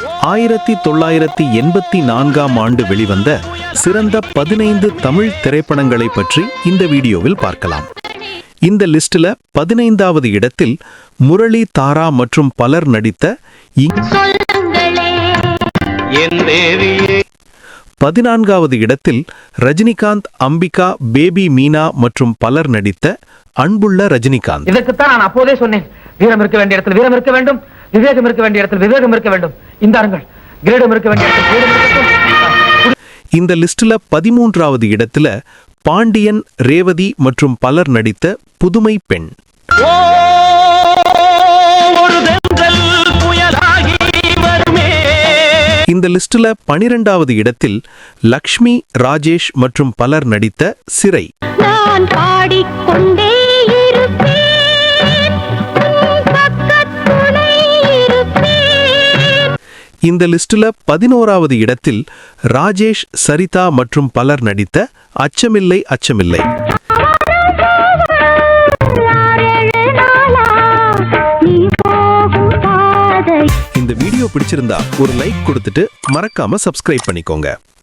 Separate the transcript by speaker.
Speaker 1: 1984ஆம் ஆண்டு வெளிவந்த சிறந்த 15 தமிழ் திரைப்படங்களை பற்றி இந்த வீடியோவில் பார்க்கலாம். இந்த லிஸ்ட்ல 15வது இடத்தில் முரளி, தாரா மற்றும் பலர் நடித்த 14வது இடத்தில் ரஜினிகாந்த், அம்பிகா, பேபி மீனா மற்றும் பலர் நடித்த அன்புள்ள ரஜினிகாந்த்.
Speaker 2: இதற்குத்தான் நான் அப்போதே சொன்னேன், வீரம் இருக்க வேண்டிய இடத்தில் வீரம் இருக்க வேண்டும், விவேகம் இருக்க வேண்டிய இடத்தில் விவேகம் இருக்க வேண்டும். இந்தாருங்கள், கிரீடம் இருக்க வேண்டிய இடத்தில் கிரீடம் இருக்கட்டும்.
Speaker 1: இந்த லிஸ்ட்ல 13வது இடத்துல பாண்டியன், ரேவதி மற்றும் பலர் நடித்த புதுமை பெண். இந்த லிஸ்ட்ல 12வது இடத்தில் லக்ஷ்மி, ராஜேஷ் மற்றும் பலர் நடித்த சிறை.
Speaker 3: நான் பாடிக்கொண்டே இருப்பேன், பக்கத்துணை இருப்பேன்.
Speaker 1: இந்த லிஸ்ட்ல 11வது இடத்தில் ராஜேஷ், சரிதா மற்றும் பலர் நடித்த அச்சமில்லை அச்சமில்லை. இந்த வீடியோ பிடிச்சிருந்தா ஒரு லைக் கொடுத்துட்டு மறக்காம சப்ஸ்கிரைப் பண்ணிக்கோங்க.